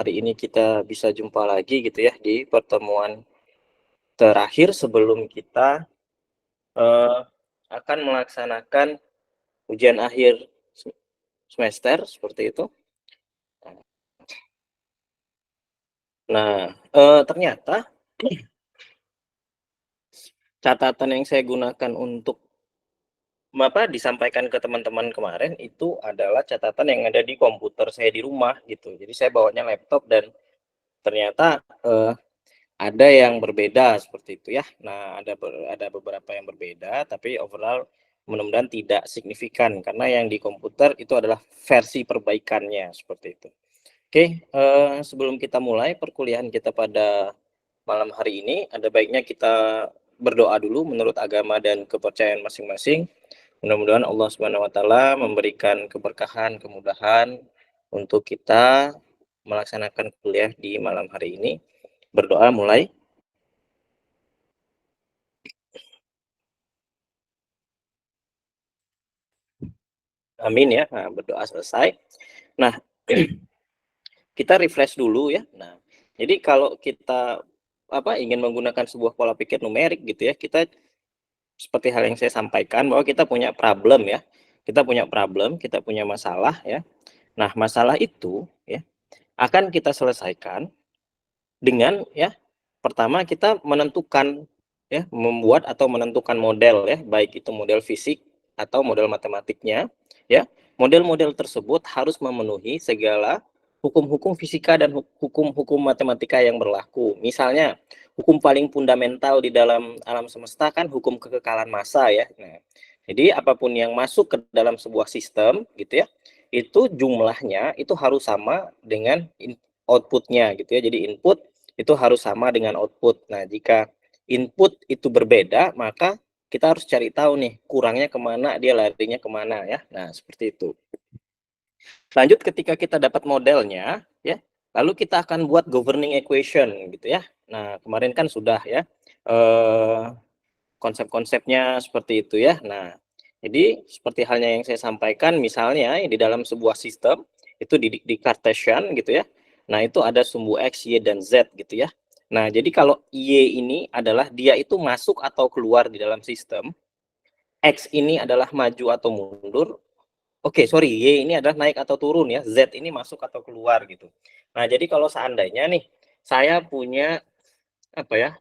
hari ini kita bisa jumpa lagi gitu ya di pertemuan terakhir sebelum kita eh, akan melaksanakan ujian akhir semester seperti itu. Nah, ternyata catatan yang saya gunakan untuk disampaikan ke teman-teman kemarin itu adalah catatan yang ada di komputer saya di rumah gitu. Jadi saya bawanya laptop dan ternyata ada yang berbeda seperti itu ya. Nah, ada beberapa yang berbeda, tapi overall mudah-mudahan tidak signifikan karena yang di komputer itu adalah versi perbaikannya seperti itu. Oke, sebelum kita mulai perkuliahan kita pada malam hari ini, ada baiknya kita berdoa dulu menurut agama dan kepercayaan masing-masing. Mudah-mudahan Allah Subhanahu wa taala memberikan keberkahan, kemudahan untuk kita melaksanakan kuliah di malam hari ini. Berdoa mulai. Amin ya. Nah, berdoa selesai. Nah, kita refresh dulu ya. Nah, jadi kalau kita ingin menggunakan sebuah pola pikir numerik gitu ya, kita seperti hal yang saya sampaikan bahwa kita punya problem ya. Kita punya problem, kita punya masalah ya. Nah, masalah itu ya akan kita selesaikan dengan ya pertama kita menentukan ya, membuat atau menentukan model ya, baik itu model fisik atau model matematiknya ya. Model-model tersebut harus memenuhi segala hukum-hukum fisika dan hukum-hukum matematika yang berlaku. Misalnya, hukum paling fundamental di dalam alam semesta kan hukum kekekalan massa ya. Nah, jadi apapun yang masuk ke dalam sebuah sistem gitu ya, itu jumlahnya itu harus sama dengan outputnya gitu ya. Jadi input itu harus sama dengan output. Nah, jika input itu berbeda, maka kita harus cari tahu nih, kurangnya kemana, dia larinya kemana ya. Nah, seperti itu. Lanjut ketika kita dapat modelnya, ya, lalu kita akan buat governing equation gitu ya. Nah, kemarin kan sudah ya, konsep-konsepnya seperti itu ya. Nah, jadi seperti halnya yang saya sampaikan, misalnya di dalam sebuah sistem, itu di Cartesian gitu ya. Nah, itu ada sumbu X, Y, dan Z gitu ya. Nah, jadi kalau Y ini adalah dia itu masuk atau keluar di dalam sistem, X ini adalah maju atau mundur, oke, sorry, Y ini adalah naik atau turun ya, Z ini masuk atau keluar gitu. Nah, jadi kalau seandainya nih, saya punya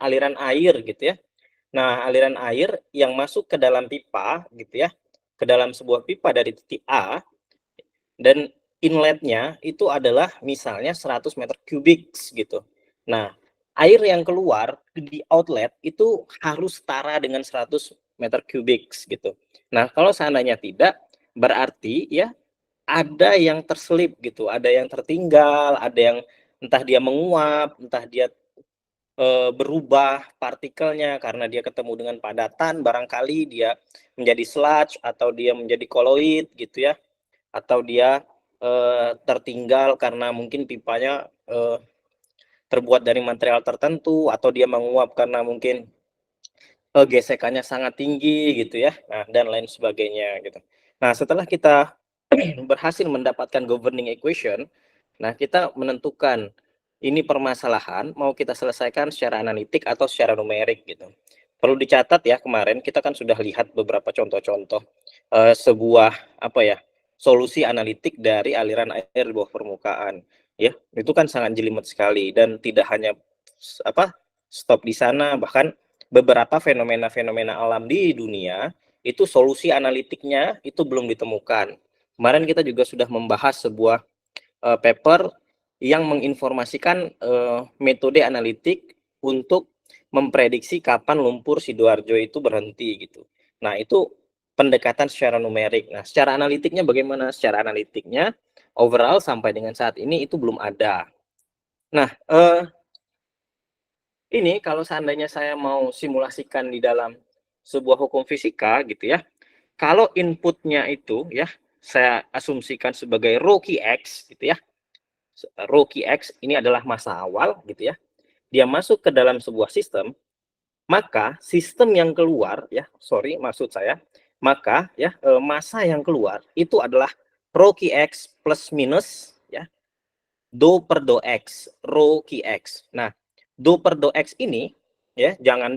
aliran air gitu ya. Nah, aliran air yang masuk ke dalam pipa gitu ya, ke dalam sebuah pipa dari titik A, dan inletnya itu adalah misalnya 100 meter kubik gitu. Nah, air yang keluar di outlet itu harus setara dengan 100 meter kubik gitu. Nah, kalau seandainya tidak, berarti ya ada yang terselip gitu, ada yang tertinggal, ada yang entah dia menguap, entah dia berubah partikelnya karena dia ketemu dengan padatan, barangkali dia menjadi sludge atau dia menjadi koloid gitu ya, atau dia tertinggal karena mungkin pipanya terbuat dari material tertentu, atau dia menguap karena mungkin gesekannya sangat tinggi gitu ya, nah dan lain sebagainya gitu. Nah, setelah kita berhasil mendapatkan governing equation, nah kita menentukan ini permasalahan mau kita selesaikan secara analitik atau secara numerik gitu. Perlu dicatat ya, kemarin kita kan sudah lihat beberapa contoh-contoh sebuah solusi analitik dari aliran air di bawah permukaan ya. Itu kan sangat jelimet sekali dan tidak hanya stop di sana, bahkan beberapa fenomena-fenomena alam di dunia itu solusi analitiknya itu belum ditemukan. Kemarin kita juga sudah membahas sebuah paper yang menginformasikan metode analitik untuk memprediksi kapan lumpur Sidoarjo itu berhenti gitu. Nah, itu pendekatan secara numerik. Nah, secara analitiknya bagaimana? Secara analitiknya overall sampai dengan saat ini itu belum ada. Nah, ini kalau seandainya saya mau simulasikan di dalam sebuah hukum fisika gitu ya, kalau inputnya itu ya saya asumsikan sebagai rho X gitu ya, rho X ini adalah massa awal gitu ya, dia masuk ke dalam sebuah sistem, maka sistem yang keluar ya, maka ya massa yang keluar itu adalah rho X plus minus ya do per do X, rho Qx. Nah, do per do X ini ya jangan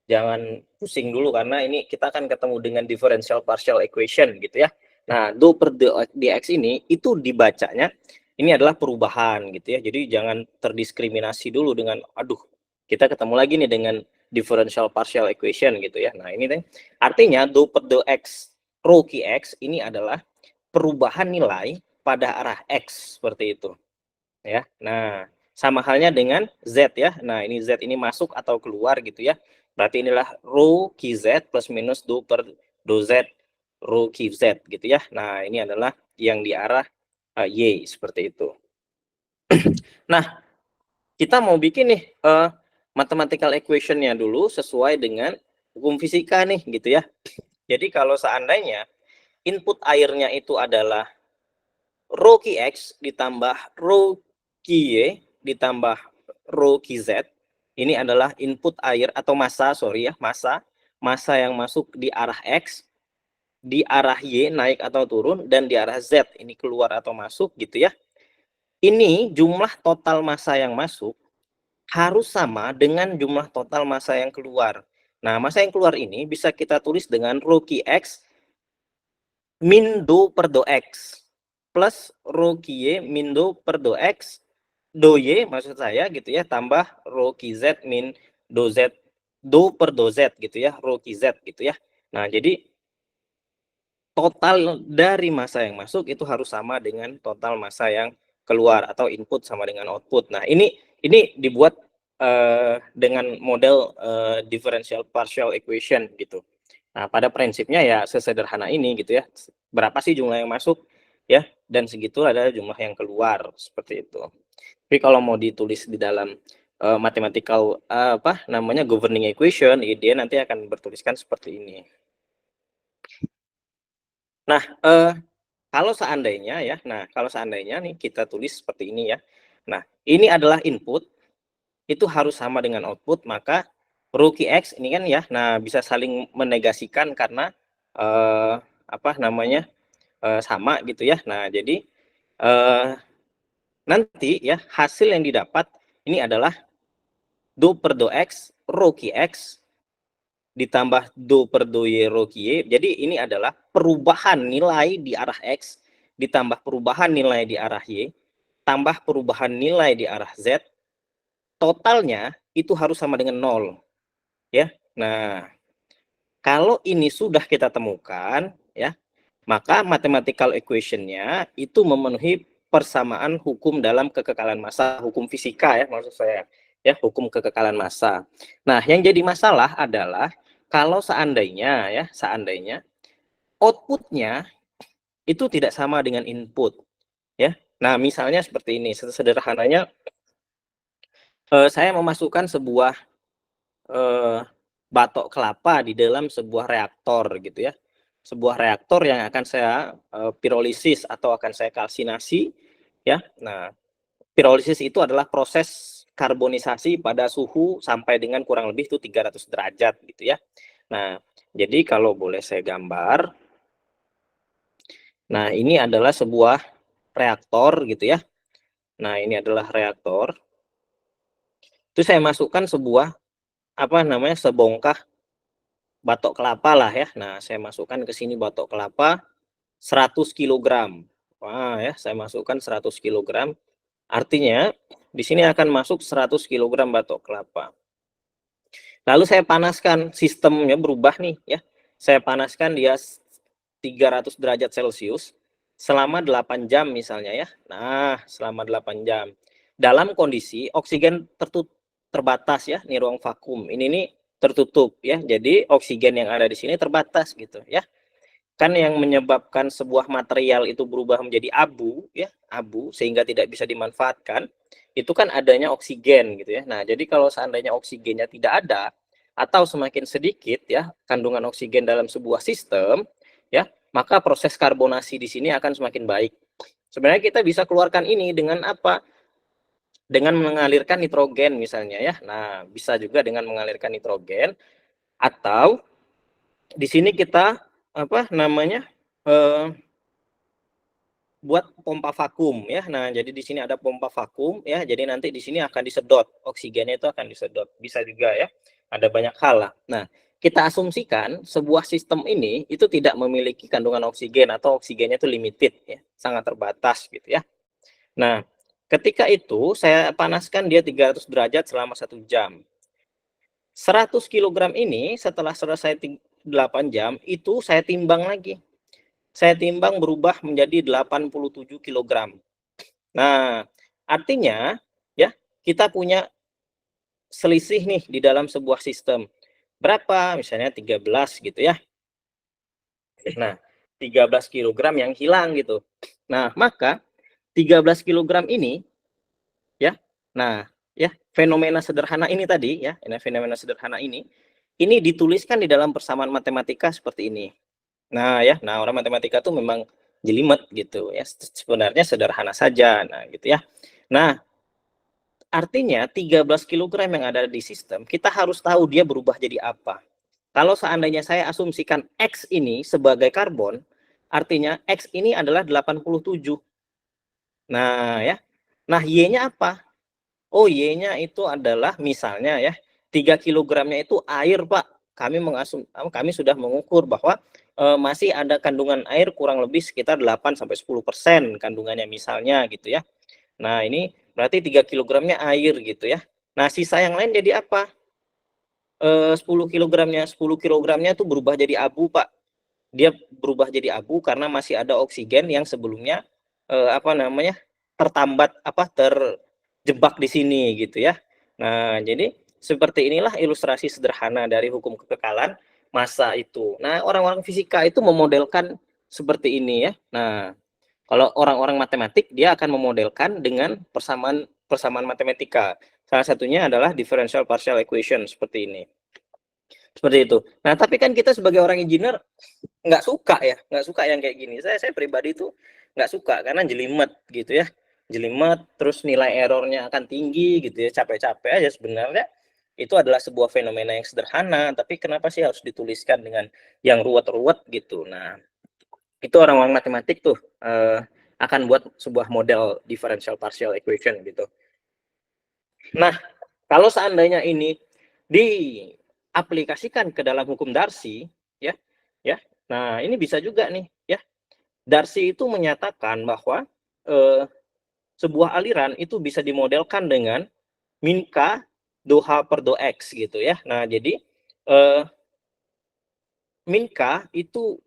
jangan pusing dulu karena ini kita akan ketemu dengan differential partial equation gitu ya. Nah, do per dx ini itu dibacanya ini adalah perubahan gitu ya. Jadi jangan terdiskriminasi dulu dengan aduh, kita ketemu lagi nih dengan differential partial equation gitu ya. Nah, ini artinya do per do x rho Qx ini adalah perubahan nilai pada arah x seperti itu ya. Nah, sama halnya dengan Z ya. Nah, ini Z ini masuk atau keluar gitu ya. Berarti inilah rho QZ plus minus do per do Z rho QZ gitu ya. Nah, ini adalah yang di arah Y seperti itu. Nah, kita mau bikin nih mathematical equation-nya dulu sesuai dengan hukum fisika nih gitu ya. Jadi kalau seandainya input airnya itu adalah rho Qx ditambah rho Qy ditambah rho Qz, ini adalah input air atau massa, massa yang masuk di arah X, di arah Y naik atau turun, dan di arah Z ini keluar atau masuk gitu ya. Ini jumlah total massa yang masuk harus sama dengan jumlah total massa yang keluar. Nah, massa yang keluar ini bisa kita tulis dengan rho Qx min do per do X plus rho Qy min do per do X do Y maksud saya gitu ya tambah rho QZ min do Z do per do Z gitu ya, rho QZ gitu ya. Nah, jadi total dari massa yang masuk itu harus sama dengan total massa yang keluar atau input sama dengan output. Nah, ini dibuat dengan model differential partial equation gitu. Nah, pada prinsipnya ya sesederhana ini gitu ya. Berapa sih jumlah yang masuk ya, dan segitu adalah jumlah yang keluar seperti itu. Tapi kalau mau ditulis di dalam mathematical governing equation, dia nanti akan bertuliskan seperti ini. Nah, kalau seandainya nih kita tulis seperti ini ya. Nah, ini adalah input, itu harus sama dengan output, maka rho Qx ini kan ya, nah bisa saling menegasikan karena sama gitu ya. Nah, jadi nanti ya hasil yang didapat ini adalah do per do X rho Qx ditambah do per do Y rho Qy. Jadi ini adalah perubahan nilai di arah X ditambah perubahan nilai di arah Y tambah perubahan nilai di arah Z, totalnya itu harus sama dengan 0 ya. Nah, kalau ini sudah kita temukan ya, maka mathematical equation-nya itu memenuhi persamaan hukum dalam kekekalan massa, hukum fisika ya maksud saya ya, hukum kekekalan massa. Nah, yang jadi masalah adalah kalau seandainya outputnya itu tidak sama dengan input ya. Nah, misalnya seperti ini, sederhananya saya memasukkan sebuah batok kelapa di dalam sebuah reaktor gitu ya. Sebuah reaktor yang akan saya pirolisis atau akan saya kalsinasi ya. Nah, pirolisis itu adalah proses karbonisasi pada suhu sampai dengan kurang lebih itu 300 derajat gitu ya. Nah, jadi kalau boleh saya gambar. Nah, ini adalah sebuah reaktor gitu ya. Nah, ini adalah reaktor. Itu saya masukkan sebuah sebongkah batok kelapa lah ya. Nah, saya masukkan ke sini batok kelapa 100 kg. Wah, ya, saya masukkan 100 kg. Artinya di sini akan masuk 100 kg batok kelapa. Lalu saya panaskan, sistemnya berubah nih ya. Saya panaskan dia 300 derajat Celcius selama 8 jam misalnya ya. Nah, selama 8 jam. Dalam kondisi oksigen terbatas ya, ini ruang vakum. Ini nih tertutup ya. Jadi oksigen yang ada di sini terbatas gitu ya. Kan yang menyebabkan sebuah material itu berubah menjadi abu ya, abu sehingga tidak bisa dimanfaatkan, itu kan adanya oksigen gitu ya. Nah, jadi kalau seandainya oksigennya tidak ada atau semakin sedikit ya kandungan oksigen dalam sebuah sistem ya, maka proses karbonasi di sini akan semakin baik. Sebenarnya kita bisa keluarkan ini dengan apa? Dengan mengalirkan nitrogen misalnya ya. Nah, bisa juga dengan mengalirkan nitrogen atau di sini kita buat pompa vakum ya. Nah, jadi di sini ada pompa vakum ya. Jadi nanti di sini akan disedot, oksigennya itu akan disedot. Bisa juga ya. Ada banyak hal lah. Nah, kita asumsikan sebuah sistem ini itu tidak memiliki kandungan oksigen atau oksigennya itu limited ya, sangat terbatas gitu ya. Nah, ketika itu saya panaskan dia 300 derajat selama 1 jam. 100 kilogram ini setelah selesai 8 jam itu saya timbang lagi. Saya timbang berubah menjadi 87 kilogram. Nah, artinya ya kita punya selisih nih di dalam sebuah sistem. Berapa? Misalnya 13 gitu ya. Nah, 13 kilogram yang hilang gitu. Nah, maka 13 kilogram ini ya. Nah, ya, fenomena sederhana ini tadi ya, fenomena sederhana ini dituliskan di dalam persamaan matematika seperti ini. Nah, ya, nah orang matematika tuh memang jelimet gitu ya. Sebenarnya sederhana saja. Nah, gitu ya. Nah, artinya 13 kilogram yang ada di sistem, kita harus tahu dia berubah jadi apa. Kalau seandainya saya asumsikan X ini sebagai karbon, artinya X ini adalah 87. Nah, ya. Nah, Y-nya apa? Oh, Y-nya itu adalah misalnya ya, 3 kilogramnya itu air, Pak. Kami sudah mengukur bahwa masih ada kandungan air kurang lebih sekitar 8 sampai 10% kandungannya misalnya gitu ya. Nah, ini berarti 3 kilogramnya air gitu ya. Nah, sisa yang lain jadi apa? 10 kilogramnya tuh berubah jadi abu, Pak. Dia berubah jadi abu karena masih ada oksigen yang sebelumnya apa namanya? tertambat terjebak di sini gitu ya. Nah, jadi seperti inilah ilustrasi sederhana dari hukum kekekalan massa itu. Nah, orang-orang fisika itu memodelkan seperti ini ya. Nah, kalau orang-orang matematik dia akan memodelkan dengan persamaan matematika. Salah satunya adalah differential partial equation seperti ini. Seperti itu. Nah, tapi kan kita sebagai orang engineer nggak suka yang kayak gini. Saya pribadi tuh nggak suka karena jelimet gitu ya, jelimet terus nilai errornya akan tinggi gitu ya, capek-capek aja sebenarnya. Itu adalah sebuah fenomena yang sederhana, tapi kenapa sih harus dituliskan dengan yang ruwet-ruwet gitu. Nah, itu orang-orang matematik tuh akan buat sebuah model differential partial equation gitu. Nah, kalau seandainya ini diaplikasikan ke dalam hukum Darcy ya, nah ini bisa juga nih ya. Darcy itu menyatakan bahwa sebuah aliran itu bisa dimodelkan dengan min K do H per do X gitu ya. Nah, jadi min K itu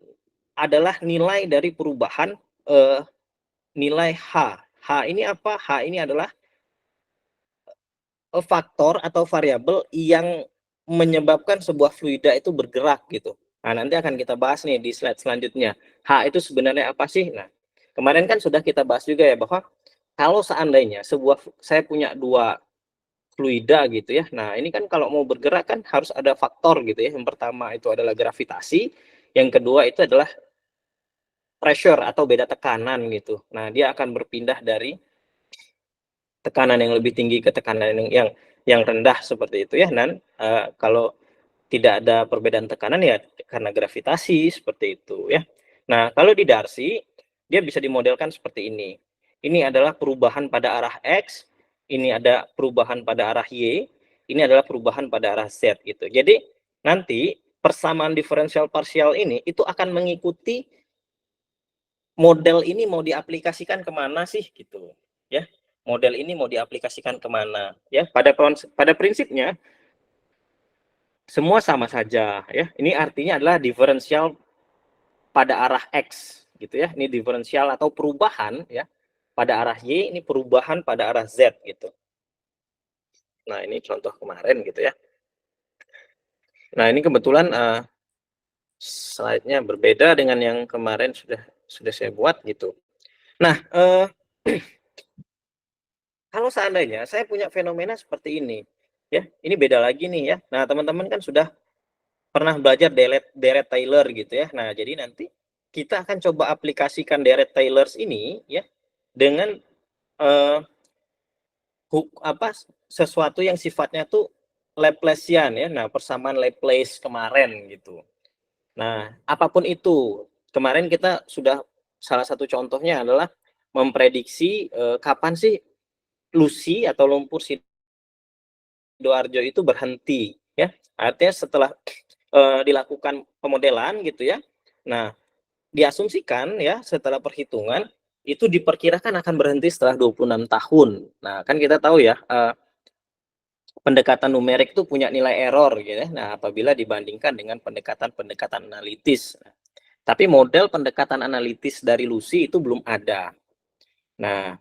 adalah nilai dari perubahan nilai H. H ini apa? H ini adalah faktor atau variabel yang menyebabkan sebuah fluida itu bergerak gitu. Nah, nanti akan kita bahas nih di slide selanjutnya. H itu sebenarnya apa sih? Nah, kemarin kan sudah kita bahas juga ya bahwa kalau seandainya saya punya dua fluida gitu ya. Nah, ini kan kalau mau bergerak kan harus ada faktor gitu ya. Yang pertama itu adalah gravitasi, yang kedua itu adalah pressure atau beda tekanan gitu. Nah, dia akan berpindah dari tekanan yang lebih tinggi ke tekanan yang rendah seperti itu ya. Dan kalau tidak ada perbedaan tekanan ya karena gravitasi seperti itu ya. Nah, kalau di Darcy dia bisa dimodelkan seperti ini. Ini adalah perubahan pada arah X, ini ada perubahan pada arah Y, ini adalah perubahan pada arah Z gitu. Jadi nanti persamaan diferensial parsial ini itu akan mengikuti model ini mau diaplikasikan kemana sih gitu ya. Model ini mau diaplikasikan kemana ya. Pada prinsipnya semua sama saja ya. Ini artinya adalah diferensial pada arah X gitu ya. Ini diferensial atau perubahan ya pada arah Y, ini perubahan pada arah Z gitu. Nah, ini contoh kemarin gitu ya. Nah, ini kebetulan slide-nya berbeda dengan yang kemarin sudah saya buat gitu. Nah, kalau seandainya saya punya fenomena seperti ini ya, ini beda lagi nih ya. Nah, teman-teman kan sudah pernah belajar deret Taylor gitu ya. Nah, jadi nanti kita akan coba aplikasikan deret Taylor ini ya dengan sesuatu yang sifatnya tuh Laplacian ya. Nah, persamaan Laplace kemarin gitu. Nah, apapun itu, kemarin kita sudah salah satu contohnya adalah memprediksi kapan sih Lucy atau lumpur Sidoarjo itu berhenti, ya. Artinya setelah dilakukan pemodelan gitu ya. Nah, diasumsikan ya setelah perhitungan itu diperkirakan akan berhenti setelah 26 tahun. Nah, kan kita tahu ya, pendekatan numerik itu punya nilai error gitu ya. Nah, apabila dibandingkan dengan pendekatan-pendekatan analitis. Tapi model pendekatan analitis dari Lucy itu belum ada. Nah,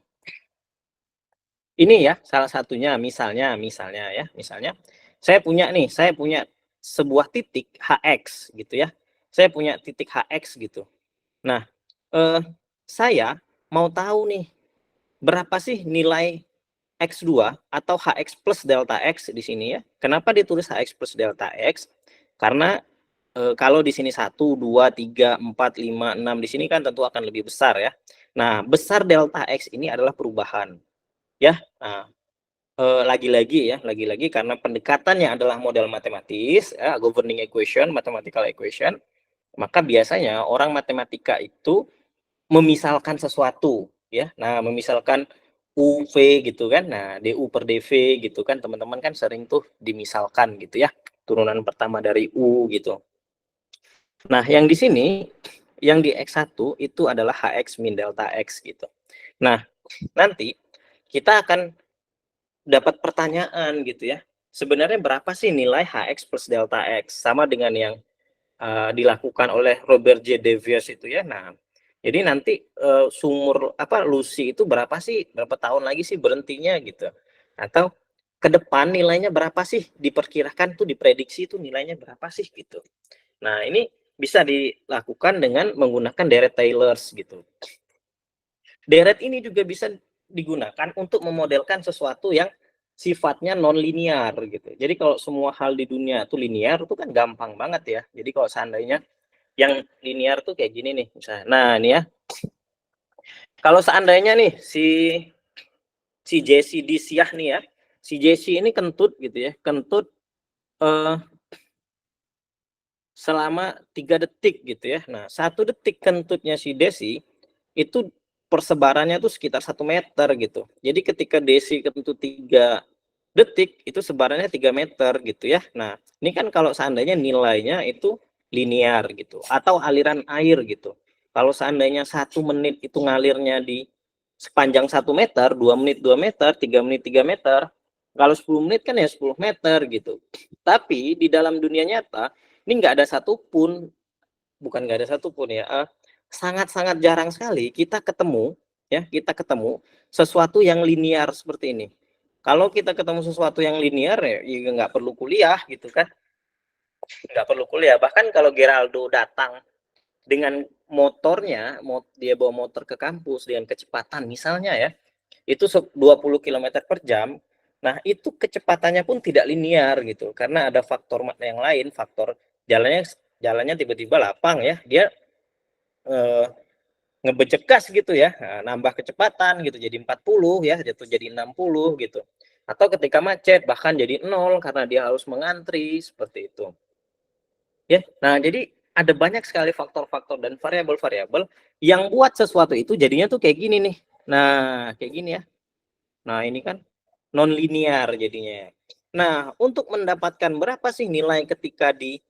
ini ya salah satunya misalnya saya punya sebuah titik HX gitu ya. Saya punya titik HX gitu. Nah, saya mau tahu nih berapa sih nilai X2 atau HX plus delta X di sini ya. Kenapa ditulis HX plus delta X? Karena kalau di sini 1, 2, 3, 4, 5, 6 di sini kan tentu akan lebih besar ya. Nah, besar delta X ini adalah perubahan ya. Nah, lagi-lagi karena pendekatannya adalah model matematis ya, governing equation, mathematical equation, maka biasanya orang matematika itu memisalkan sesuatu ya. Nah, memisalkan UV gitu kan. Nah, DU per DV gitu kan. Teman-teman kan sering tuh dimisalkan gitu ya. Turunan pertama dari U gitu. Nah, yang di sini yang di X1 itu adalah HX min delta X gitu. Nah, nanti kita akan dapat pertanyaan gitu ya. Sebenarnya berapa sih nilai HX plus delta X? Sama dengan yang dilakukan oleh Robert J. Davies itu ya. Nah, jadi nanti sumur Lucy itu berapa sih? Berapa tahun lagi sih berhentinya gitu? Atau ke depan nilainya berapa sih? Diperkirakan tuh diprediksi itu nilainya berapa sih gitu. Nah, ini bisa dilakukan dengan menggunakan deret Taylors gitu. Deret ini juga bisa digunakan untuk memodelkan sesuatu yang sifatnya non linear gitu. Jadi kalau semua hal di dunia itu linear itu kan gampang banget ya. Jadi kalau seandainya yang linear tuh kayak gini nih misalnya. Nah, ini ya. Kalau seandainya nih si Jesse Disiah nih ya. Si Jesse ini kentut gitu ya. Kentut eh, selama 3 detik gitu ya. Nah, 1 detik kentutnya si Desi itu persebarannya tuh sekitar 1 meter gitu. Jadi ketika Desi kentut 3 detik itu sebarannya 3 meter gitu ya. Nah, ini kan kalau seandainya nilainya itu linear gitu atau aliran air gitu. Kalau seandainya 1 menit itu ngalirnya di sepanjang 1 meter, 2 menit 2 meter, 3 menit 3 meter. Kalau 10 menit kan ya 10 meter gitu. Tapi di dalam dunia nyata ini nggak ada satupun, bukan nggak ada satupun ya, sangat-sangat jarang sekali kita ketemu sesuatu yang linear seperti ini. Kalau kita ketemu sesuatu yang linear ya nggak perlu kuliah gitu kan, nggak perlu kuliah. Bahkan kalau Geraldo datang dengan motornya, dia bawa motor ke kampus dengan kecepatan misalnya ya, itu 20 km per jam. Nah, itu kecepatannya pun tidak linear gitu, karena ada faktor yang lain, faktor jalannya tiba-tiba lapang ya, dia ngebecek gas gitu ya, nambah kecepatan gitu jadi 40 ya, jatuh jadi 60 gitu. Atau ketika macet bahkan jadi 0 karena dia harus mengantri seperti itu. Ya. Nah, jadi ada banyak sekali faktor-faktor dan variabel-variabel yang buat sesuatu itu jadinya tuh kayak gini nih. Nah, kayak gini ya. Nah, ini kan non linear jadinya. Nah, untuk mendapatkan berapa sih nilai ketika di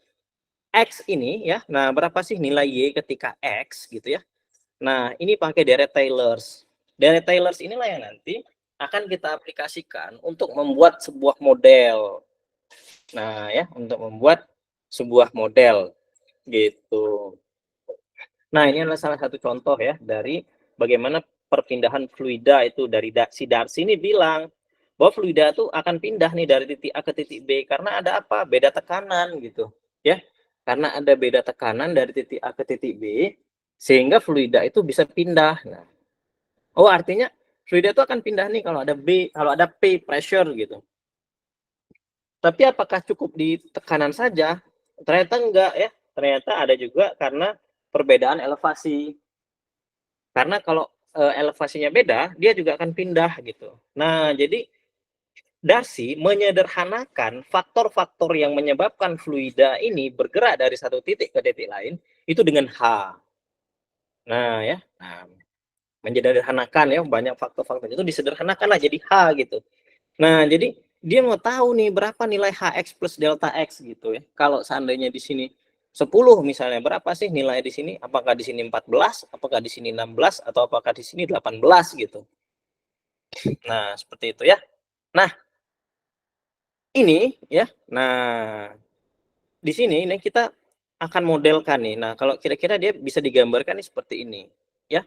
X ini ya. Nah, berapa sih nilai Y ketika X gitu ya. Nah, ini pakai deret Taylors. Deret Taylors inilah yang nanti akan kita aplikasikan untuk membuat sebuah model. Nah, ya, untuk membuat sebuah model gitu. Nah, ini adalah salah satu contoh ya dari bagaimana perpindahan fluida itu dari si Darcy ini bilang bahwa fluida itu akan pindah nih dari titik A ke titik B karena ada apa? Beda tekanan gitu, ya. Karena ada beda tekanan dari titik A ke titik B sehingga fluida itu bisa pindah. Nah, oh artinya fluida itu akan pindah nih kalau ada kalau ada P pressure gitu. Tapi apakah cukup di tekanan saja? Ternyata enggak ya. Ternyata ada juga karena perbedaan elevasi. Karena kalau elevasinya beda, dia juga akan pindah gitu. Nah, jadi Darcy menyederhanakan faktor-faktor yang menyebabkan fluida ini bergerak dari satu titik ke titik lain itu dengan H. Nah, ya. Nah, Menyederhanakan ya, banyak faktor-faktor itu disederhanakan lah jadi H gitu. Nah, jadi dia mau tahu nih berapa nilai Hx plus delta X gitu ya. Kalau seandainya di sini 10 misalnya, berapa sih nilai di sini? Apakah di sini 14, apakah di sini 16, atau apakah di sini 18 gitu. Nah, seperti itu ya. Nah, ini ya. Nah, di sini ini kita akan modelkan nih. Nah, kalau kira-kira dia bisa digambarkan nih seperti ini, ya.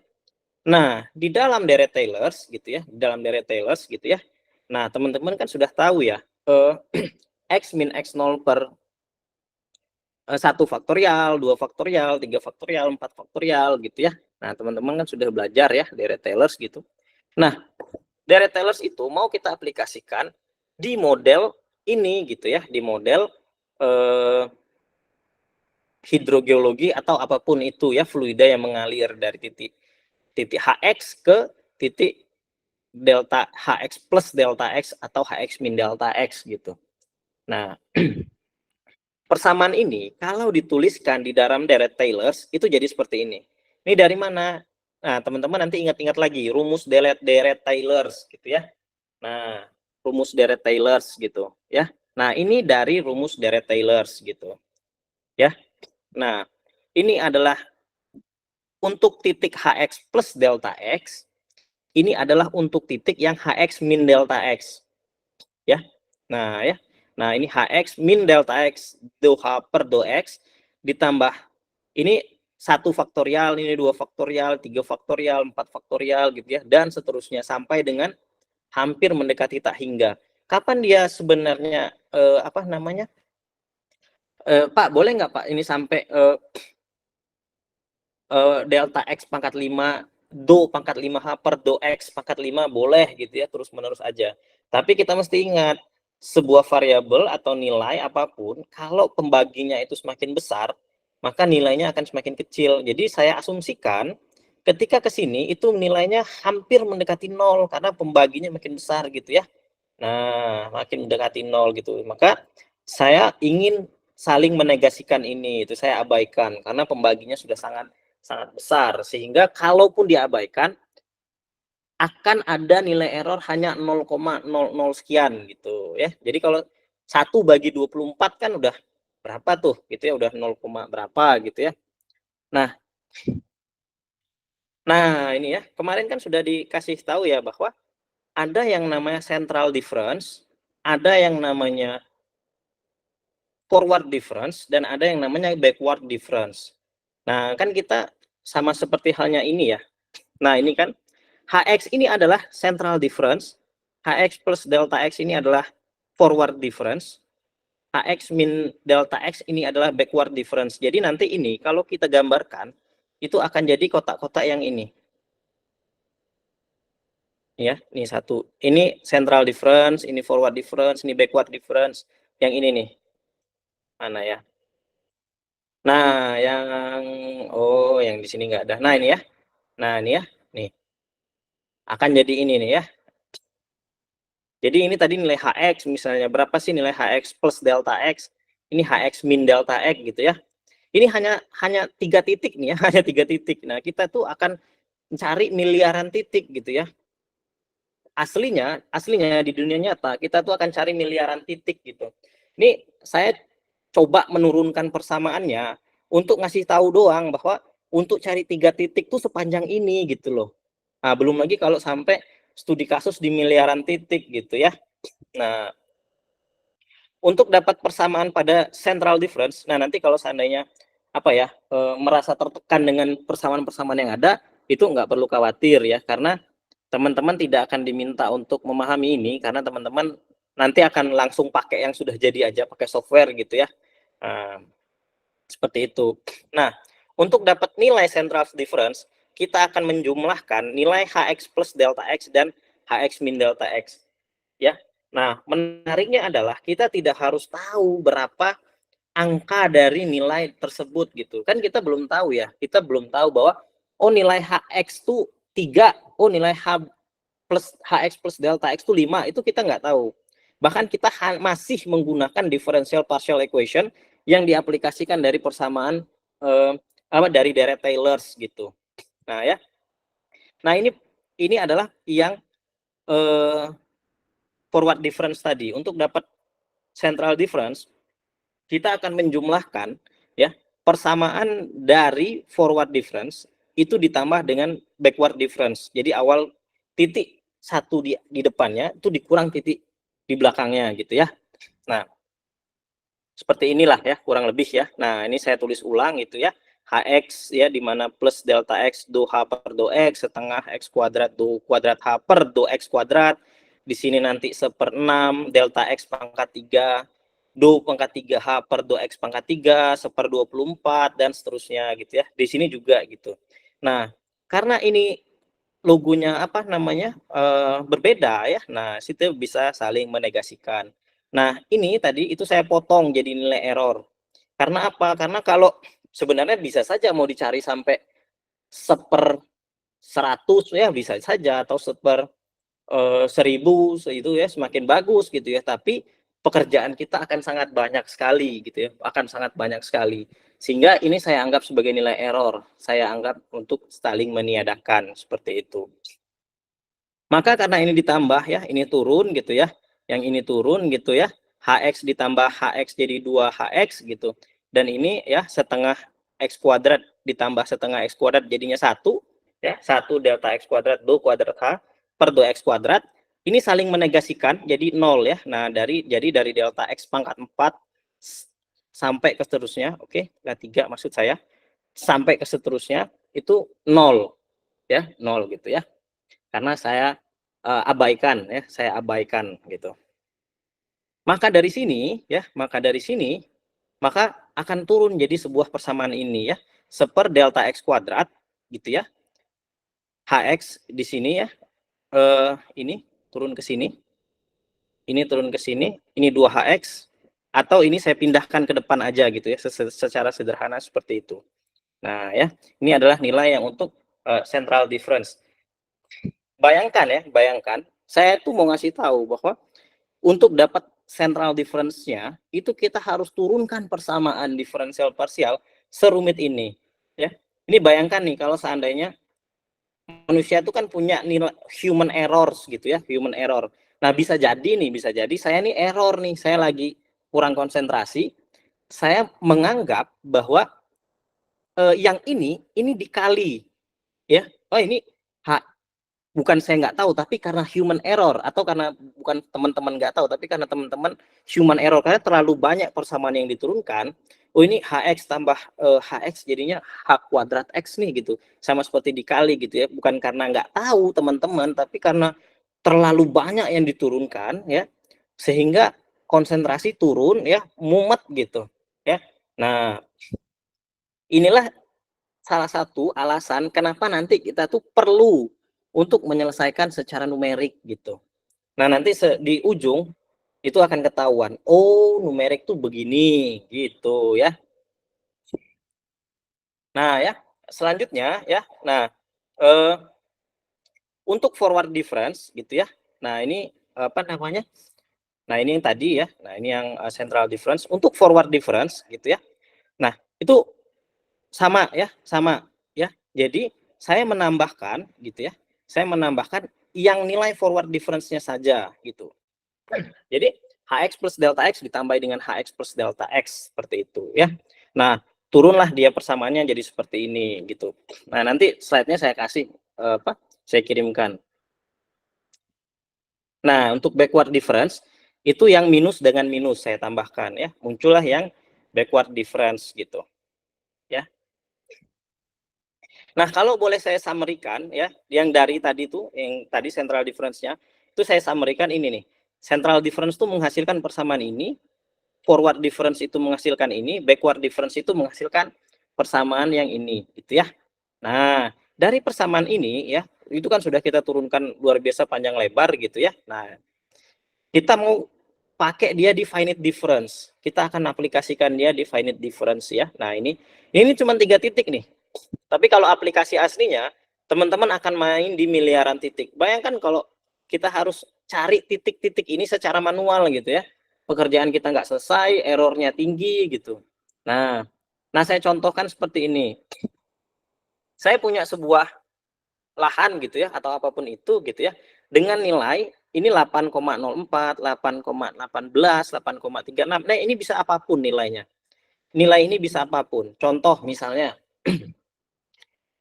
Nah, di dalam deret Taylors gitu ya, di dalam deret Taylors gitu ya. Nah, teman-teman kan sudah tahu ya, X min X0 per 1 faktorial, 2 faktorial, 3 faktorial, 4 faktorial gitu ya. Nah, teman-teman kan sudah belajar ya deret Taylors gitu. Nah, deret Taylors itu mau kita aplikasikan di model ini gitu ya, di model hidrogeologi atau apapun itu ya, fluida yang mengalir dari titik Hx ke titik delta Hx plus delta X atau Hx min delta X gitu. Nah, persamaan ini kalau dituliskan di dalam deret Taylors itu jadi seperti ini. Ini dari mana? Nah, teman-teman nanti ingat-ingat lagi rumus deret Taylors gitu ya. Nah, rumus deret Taylors gitu ya. Nah, ini dari rumus deret Taylors gitu. Ya. Nah, ini adalah untuk titik Hx plus delta X, ini adalah untuk titik yang Hx min delta X. Ya. Nah, ya. Nah, ini Hx min delta X do H per do X ditambah ini 1 faktorial, ini 2 faktorial, 3 faktorial, 4 faktorial gitu ya, dan seterusnya sampai dengan hampir mendekati tak hingga. Kapan dia sebenarnya apa namanya? Pak, boleh nggak Pak ini sampai delta X pangkat 5 do pangkat 5H per do X pangkat 5 boleh gitu ya, terus menerus aja. Tapi kita mesti ingat, sebuah variabel atau nilai apapun, kalau pembaginya itu semakin besar, maka nilainya akan semakin kecil. Jadi saya asumsikan ketika ke sini itu nilainya hampir mendekati 0 karena pembaginya makin besar gitu ya. Nah, makin mendekati 0 gitu. Maka saya ingin saling menegasikan ini, itu saya abaikan karena pembaginya sudah sangat sangat besar sehingga kalaupun diabaikan akan ada nilai error hanya 0,00 sekian gitu ya. Jadi kalau 1 bagi 24 kan udah berapa tuh gitu ya, udah 0, berapa gitu ya. Nah, ini ya, kemarin kan sudah dikasih tahu ya bahwa ada yang namanya central difference, ada yang namanya forward difference, dan ada yang namanya backward difference. Nah, kan kita sama seperti halnya ini ya. Nah, ini kan Hx ini adalah central difference, Hx plus delta X ini adalah forward difference, Hx min delta X ini adalah backward difference. Jadi nanti ini kalau kita gambarkan, itu akan jadi kotak-kotak yang ini. Ya, ini satu. Ini central difference, ini forward difference, ini backward difference. Yang ini nih. Mana ya? Nah, yang di sini nggak ada. Nah, ini ya. Nah, ini ya. Nih. Akan jadi ini nih ya. Jadi ini tadi nilai Hx misalnya berapa sih nilai Hx plus delta X? Ini Hx min delta X gitu ya. Ini hanya 3 titik nih ya, hanya 3 titik. Nah, kita tuh akan mencari miliaran titik gitu ya. Aslinya di dunia nyata kita tuh akan cari miliaran titik gitu. Ini saya coba menurunkan persamaannya untuk ngasih tahu doang bahwa untuk cari 3 titik tuh sepanjang ini gitu loh. Nah, belum lagi kalau sampai studi kasus di miliaran titik gitu ya. Nah, untuk dapat persamaan pada central difference, nah nanti kalau seandainya apa ya merasa tertekan dengan persamaan-persamaan yang ada, itu nggak perlu khawatir ya, karena teman-teman tidak akan diminta untuk memahami ini, karena teman-teman nanti akan langsung pakai yang sudah jadi aja, pakai software gitu ya. Nah, seperti itu. Nah, untuk dapat nilai central difference, kita akan menjumlahkan nilai Hx plus delta X dan Hx min delta X. Ya. Nah, menariknya adalah kita tidak harus tahu berapa angka dari nilai tersebut gitu. Kan kita belum tahu ya. Kita belum tahu bahwa oh nilai Hx itu 3, oh nilai Hx plus delta X itu 5, itu kita nggak tahu. Bahkan kita masih menggunakan differential partial equation yang diaplikasikan dari persamaan dari deret Taylors gitu. Nah ya. Nah, ini adalah yang forward difference tadi. Untuk dapat central difference, kita akan menjumlahkan ya persamaan dari forward difference itu ditambah dengan backward difference. Jadi awal titik satu di depannya itu dikurang titik di belakangnya gitu ya. Nah, seperti inilah ya kurang lebih ya. Nah, ini saya tulis ulang gitu ya. Hx ya di mana plus delta x do h per do x setengah x kuadrat do kuadrat h per do x kuadrat. Di sini nanti 1/6 delta x pangkat 3 do pangkat 3h per do x pangkat 3 1/24 dan seterusnya gitu ya. Di sini juga gitu. Nah, karena ini logonya apa namanya berbeda ya. Nah, situ bisa saling menegasikan. Nah, ini tadi itu saya potong jadi nilai error. Karena apa? Karena kalau sebenarnya bisa saja mau dicari sampai 1/100 ya bisa saja atau 1/1000 itu ya semakin bagus gitu ya. Tapi pekerjaan kita akan sangat banyak sekali gitu ya, akan sangat banyak sekali. Sehingga ini saya anggap sebagai nilai error. Saya anggap untuk saling meniadakan seperti itu. Maka karena ini ditambah ya, ini turun gitu ya. Yang ini turun gitu ya. Hx ditambah Hx jadi 2Hx gitu. Dan ini ya setengah X kuadrat ditambah setengah X kuadrat jadinya 1. Ya, 1 delta X kuadrat do kuadrat H per do X kuadrat. Ini saling menegasikan jadi 0 ya. Nah, jadi dari delta X pangkat 4 sampai ke seterusnya. Oke, nah 3 maksud saya. Sampai ke seterusnya itu 0 ya, 0 gitu ya. Karena saya abaikan ya, saya abaikan gitu. Maka dari sini ya, maka akan turun jadi sebuah persamaan ini ya, 1 delta x kuadrat gitu ya. Hx di sini ya, ini turun ke sini. Ini turun ke sini, ini 2Hx atau ini saya pindahkan ke depan aja gitu ya, secara sederhana seperti itu. Nah, ya, ini adalah nilai yang untuk central difference. Bayangkan ya, bayangkan, saya tuh mau ngasih tahu bahwa untuk dapat central difference-nya, itu kita harus turunkan persamaan diferensial parsial serumit ini. Ya, ini bayangkan nih kalau seandainya manusia itu kan punya nilai human errors gitu ya, human error. Nah, bisa jadi saya nih error nih, saya lagi kurang konsentrasi, saya menganggap bahwa yang ini dikali ya. Oh, ini bukan saya nggak tahu, tapi karena human error atau karena bukan teman-teman nggak tahu, tapi karena teman-teman human error karena terlalu banyak persamaan yang diturunkan. Oh, ini hx tambah hx jadinya h kuadrat x nih gitu, sama seperti dikali gitu ya. Bukan karena nggak tahu teman-teman, tapi karena terlalu banyak yang diturunkan ya, sehingga konsentrasi turun ya, mumet gitu ya. Nah, inilah salah satu alasan kenapa nanti kita tuh perlu untuk menyelesaikan secara numerik gitu. Nah, nanti di ujung itu akan ketahuan, oh numerik tuh begini gitu ya. Nah, ya, selanjutnya ya. Nah, untuk forward difference gitu ya. Nah, ini apa namanya? Nah, ini yang tadi ya. Nah, ini yang central difference. Untuk forward difference gitu ya. Nah, itu sama ya, sama ya. Jadi saya menambahkan gitu ya. Saya menambahkan yang nilai forward difference-nya saja gitu. Jadi Hx plus delta X ditambah dengan Hx plus delta X seperti itu ya. Nah, turunlah dia persamaannya jadi seperti ini gitu. Nah, nanti slide-nya saya kasih apa? Saya kirimkan. Nah, untuk backward difference itu yang minus dengan minus saya tambahkan ya. Muncullah yang backward difference gitu. Ya. Nah, kalau boleh saya summary-kan ya, yang dari tadi tuh, yang tadi central difference-nya, itu saya summary-kan ini nih. Central difference itu menghasilkan persamaan ini, forward difference itu menghasilkan ini, backward difference itu menghasilkan persamaan yang ini, gitu ya. Nah, dari persamaan ini ya, itu kan sudah kita turunkan luar biasa panjang lebar gitu ya. Nah, kita mau pakai dia di finite difference. Kita akan aplikasikan dia di finite difference ya. Nah, ini cuma 3 titik nih. Tapi kalau aplikasi aslinya, teman-teman akan main di miliaran titik. Bayangkan kalau kita harus cari titik-titik ini secara manual gitu ya. Pekerjaan kita nggak selesai, errornya tinggi gitu. Nah, saya contohkan seperti ini. Saya punya sebuah lahan gitu ya, atau apapun itu gitu ya, dengan nilai ini 8,04, 8,18, 8,36. Nah, ini bisa apapun nilainya. Nilai ini bisa apapun. Contoh misalnya,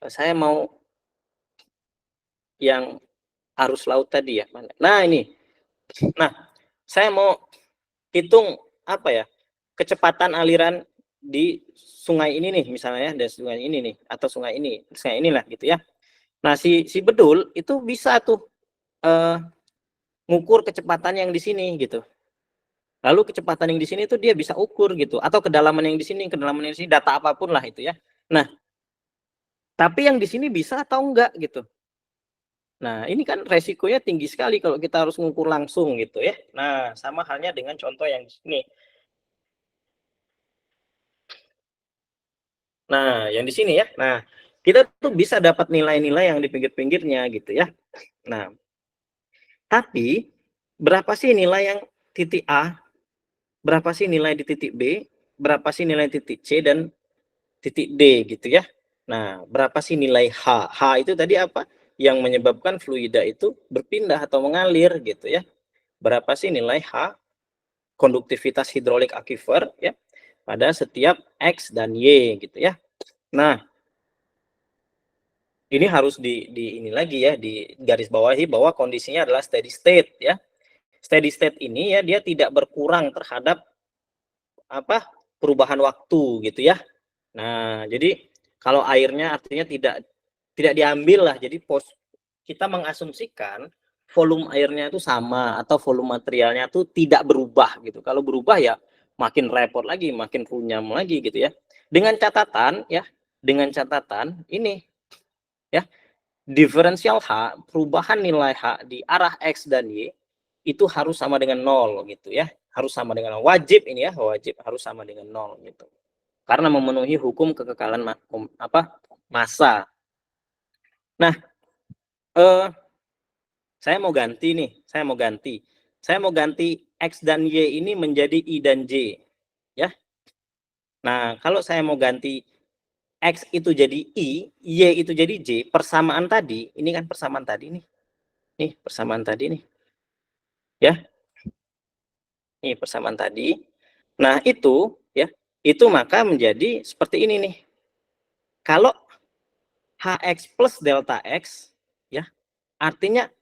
saya mau yang arus laut tadi ya. Nah, ini. Nah, saya mau hitung apa ya? Kecepatan aliran di sungai ini nih misalnya ya, dan sungai ini nih atau sungai inilah gitu ya. Nah, si bedul itu bisa tuh ngukur kecepatan yang di sini gitu. Lalu kecepatan yang di sini tuh dia bisa ukur gitu, atau kedalaman yang di sini, kedalaman yang di sini, data apapun lah itu ya. Nah, tapi yang di sini bisa atau enggak gitu. Nah, ini kan resikonya tinggi sekali kalau kita harus ngukur langsung gitu ya. Nah, sama halnya dengan contoh yang di sini. Nah, yang di sini ya. Nah, kita tuh bisa dapat nilai-nilai yang di pinggir-pinggirnya gitu ya. Nah, tapi berapa sih nilai yang titik A, berapa sih nilai di titik B, berapa sih nilai titik C dan titik D gitu ya. Nah, berapa sih nilai H? H itu tadi apa? Yang menyebabkan fluida itu berpindah atau mengalir gitu ya. Berapa sih nilai H konduktivitas hidrolik aquifer ya pada setiap X dan Y gitu ya. Nah, ini harus di ini lagi ya, di garis bawahi bahwa kondisinya adalah steady state ya. Steady state ini ya dia tidak berkurang terhadap apa perubahan waktu gitu ya. Nah, jadi kalau airnya artinya tidak diambil lah. Jadi kita mengasumsikan volume airnya itu sama atau volume materialnya itu tidak berubah gitu. Kalau berubah ya makin repot lagi, makin runyam lagi gitu ya. Dengan catatan ya, dengan catatan ini ya, diferensial H, perubahan nilai H di arah X dan Y itu harus sama dengan 0 gitu ya. Harus sama dengan 0. Wajib ini ya, wajib harus sama dengan 0 gitu. Karena memenuhi hukum kekekalan massa. Nah, saya mau ganti nih, saya mau ganti X dan Y ini menjadi I dan J ya. Nah, kalau saya mau ganti X itu jadi I, Y itu jadi J, persamaan tadi, ini kan persamaan tadi nih. Nih, persamaan tadi nih. Ya. Nih persamaan tadi. Nah, itu ya, itu maka menjadi seperti ini nih. Kalau Hx plus delta X ya, artinya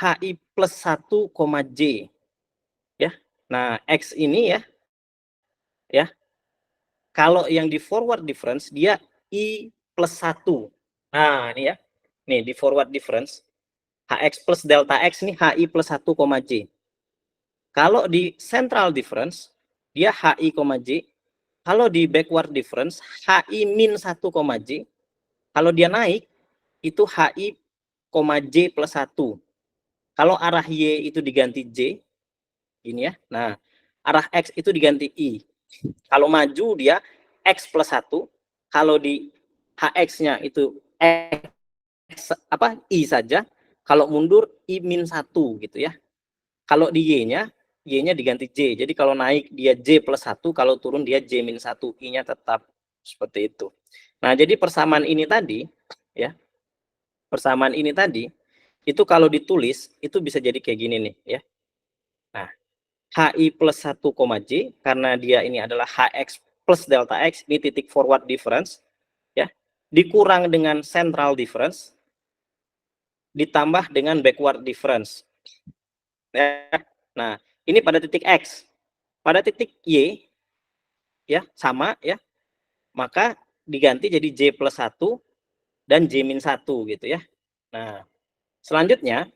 Hi plus 1, J ya. Nah, X ini ya, kalau yang di forward difference dia I plus 1. Nah, ini ya. Nih di forward difference Hx plus delta X ini Hi plus 1, J. Kalau di central difference dia Hi, J. Kalau di backward difference Hi min 1, J. Kalau dia naik itu Hi, J plus 1. Kalau arah Y itu diganti J, ini ya. Nah, arah X itu diganti I. Kalau maju dia X plus 1. Kalau di HX-nya itu X, I saja. Kalau mundur I min 1 gitu ya. Kalau di Y-nya diganti J. Jadi kalau naik dia J plus 1, kalau turun dia J min 1. I-nya tetap seperti itu. Nah, jadi persamaan ini tadi, ya, persamaan ini tadi, itu kalau ditulis, itu bisa jadi kayak gini nih, ya. Nah, HI plus 1, J, karena dia ini adalah HX plus delta X, ini titik forward difference, ya, dikurang dengan central difference, ditambah dengan backward difference. Ya. Nah, ini pada titik X. Pada titik Y, ya, sama, ya, maka diganti jadi J plus 1 dan J min 1 gitu ya. Nah, selanjutnya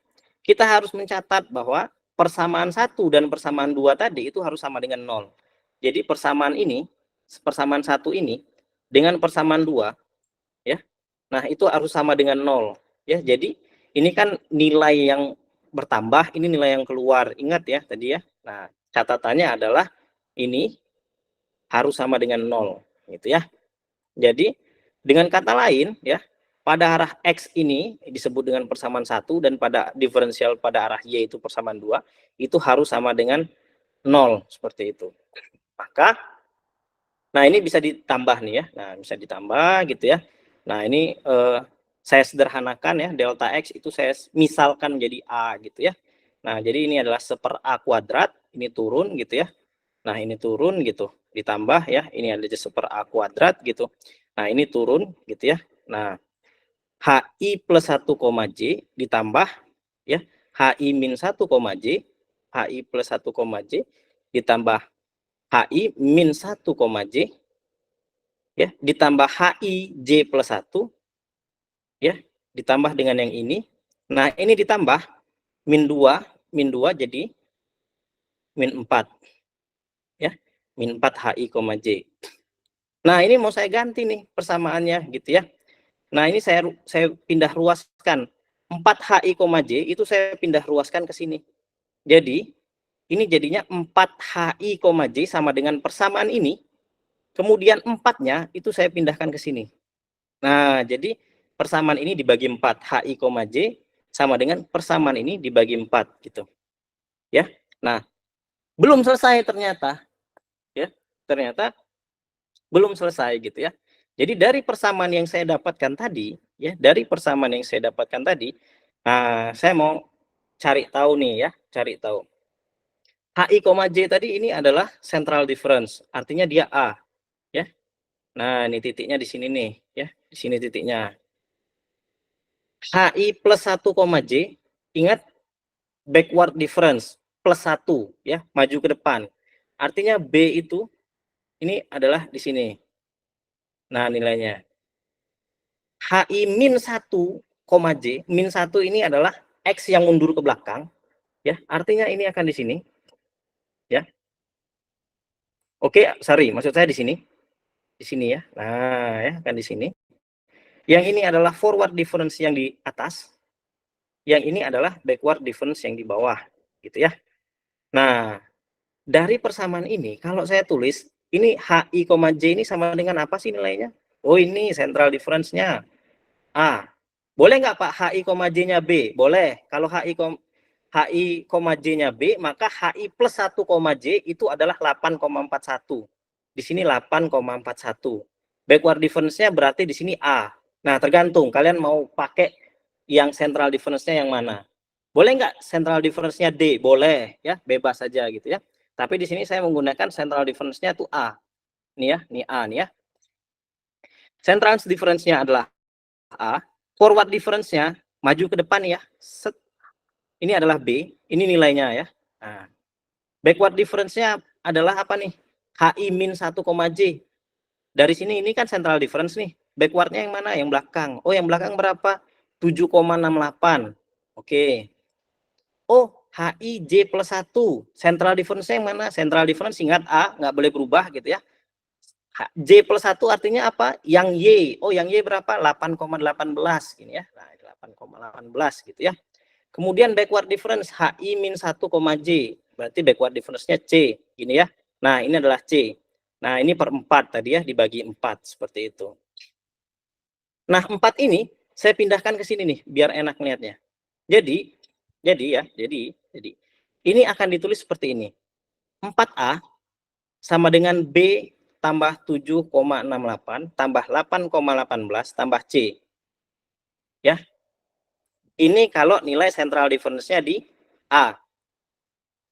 kita harus mencatat bahwa persamaan 1 dan persamaan 2 tadi itu harus sama dengan 0. Jadi persamaan ini, persamaan 1 ini dengan persamaan 2 ya. Nah, itu harus sama dengan 0 ya. Jadi ini kan nilai yang bertambah, ini nilai yang keluar. Ingat ya tadi ya. Nah, catatannya adalah ini harus sama dengan 0 gitu ya. Jadi dengan kata lain ya, pada arah X ini disebut dengan persamaan 1 dan pada diferensial pada arah Y itu persamaan 2 itu harus sama dengan 0 seperti itu. Maka nah ini bisa ditambah nih ya. Nah, bisa ditambah gitu ya. Nah, ini saya sederhanakan ya, delta X itu saya misalkan menjadi A gitu ya. Nah, jadi ini adalah 1/A kuadrat, ini turun gitu ya. Nah, ini turun gitu, ditambah ya, ini ada 1/A kuadrat gitu. Nah, ini turun gitu ya. Nah, HI plus 1, J ditambah ya, HI min 1, J, HI plus 1, J ditambah HI min 1, J ya, ditambah HI J plus 1 ya, ditambah dengan yang ini. Nah, ini ditambah min 2 jadi min 4 ya, min 4 HI, J. Nah, ini mau saya ganti nih persamaannya gitu ya. Nah, ini saya pindah ruaskan. 4 HI, J itu saya pindah ruaskan ke sini. Jadi, ini jadinya 4 HI, J sama dengan persamaan ini. Kemudian 4-nya itu saya pindahkan ke sini. Nah, jadi persamaan ini dibagi 4, HI, J sama dengan persamaan ini dibagi 4 gitu. Ya. Nah, belum selesai ternyata. Ya. Ternyata belum selesai gitu ya. Jadi dari persamaan yang saya dapatkan tadi, ya, dari persamaan yang saya dapatkan tadi, nah, saya mau cari tahu nih ya, cari tahu. HI, J tadi ini adalah central difference, artinya dia A, ya. Nah, ini titiknya di sini nih, ya, di sini titiknya. HI plus 1, J, ingat backward difference, plus 1, ya, maju ke depan. Artinya B itu, ini adalah di sini. Nah, nilainya. HI min 1, J, min 1 ini adalah X yang mundur ke belakang, ya, artinya ini akan di sini, ya. Oke, sorry, maksud saya di sini ya. Nah, ya, akan di sini. Yang ini adalah forward difference yang di atas, yang ini adalah backward difference yang di bawah, gitu ya. Nah, dari persamaan ini, kalau saya tulis, ini HI, J ini sama dengan apa sih nilainya? Oh, ini central difference-nya A. Boleh nggak Pak HI, J-nya B? Boleh. Kalau HI, J-nya B, maka HI plus 1, J itu adalah 8,41. Di sini 8,41. Backward difference-nya berarti di sini A. Nah, tergantung kalian mau pakai yang central difference-nya yang mana. Boleh nggak central difference-nya D? Boleh, ya, bebas saja gitu ya. Tapi di sini saya menggunakan central difference-nya tuh A. Nih ya, nih A nih ya. Central difference-nya adalah A. Forward difference-nya maju ke depan ya. Set. Ini adalah B, ini nilainya ya. Nah, backward difference-nya adalah apa nih? HI min 1, J. Dari sini ini kan central difference nih. Backward-nya yang mana? Yang belakang. Oh, yang belakang berapa? 7,68. Oke. Oh, HI J plus 1. Central difference-nya yang mana? Central difference ingat A, nggak boleh berubah gitu ya. J plus 1 artinya apa? Yang Y. Oh, yang Y berapa? 8,18 gini ya. Nah, 8,18 gitu ya. Kemudian backward difference HI min 1, J. Berarti backward difference-nya C. Gini ya. Nah, ini adalah C. Nah, ini per 4 tadi ya, dibagi 4 seperti itu. Nah, 4 ini saya pindahkan ke sini nih, biar enak lihatnya. Jadi ini akan ditulis seperti ini. 4A sama dengan B tambah 7,68 tambah 8,18 tambah C. Ya. Ini kalau nilai central difference-nya di A.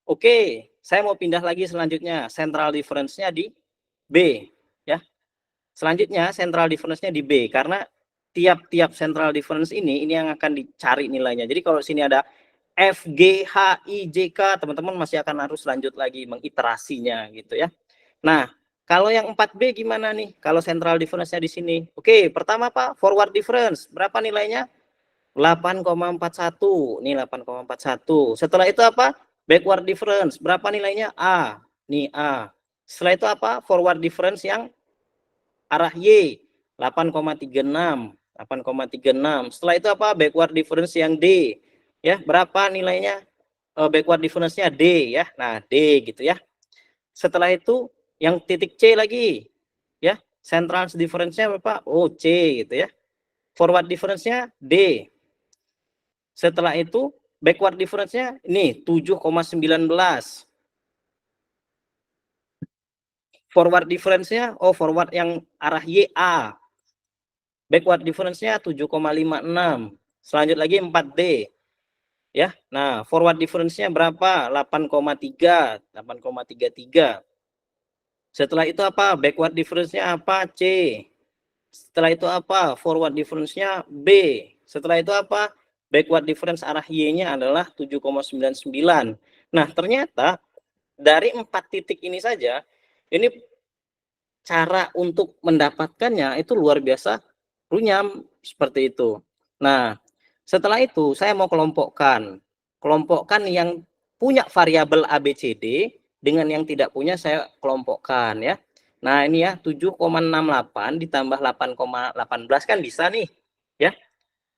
Oke, saya mau pindah lagi selanjutnya. Central difference-nya di B. Ya. Selanjutnya central difference-nya di B. Karena tiap-tiap central difference ini yang akan dicari nilainya. Jadi kalau sini ada F, G, H, I, J, K, teman-teman masih akan harus lanjut lagi mengiterasinya gitu ya. Nah, kalau yang 4B gimana nih? Kalau central difference-nya di sini. Oke, pertama Pak, forward difference. Berapa nilainya? 8,41. Nih 8,41. Setelah itu apa? Backward difference. Berapa nilainya? A. Nih A. Setelah itu apa? Forward difference yang arah Y. 8,36. 8,36. Setelah itu apa? Backward difference yang D. Ya, berapa nilainya? Backward difference-nya D ya. Nah, D gitu ya. Setelah itu yang titik C lagi. Ya, central difference-nya berapa? Oh, C gitu ya. Forward difference-nya D. Setelah itu backward difference-nya ini 7,19. Forward difference-nya, oh forward yang arah Y A. backward difference-nya 7,56. Selanjut lagi 4D. Ya. Nah, forward difference-nya berapa? 8,3, 8,33. Setelah itu apa? Backward difference-nya apa? C. Setelah itu apa? Forward difference-nya B. Setelah itu apa? Backward difference arah Y-nya adalah 7,99. Nah, ternyata dari 4 titik ini saja, ini cara untuk mendapatkannya itu luar biasa runyam seperti itu. Nah, setelah itu saya mau kelompokkan. Kelompokkan yang punya variabel ABCD dengan yang tidak punya saya kelompokkan ya. Nah, ini ya 7,68 ditambah 8,18 kan bisa nih ya.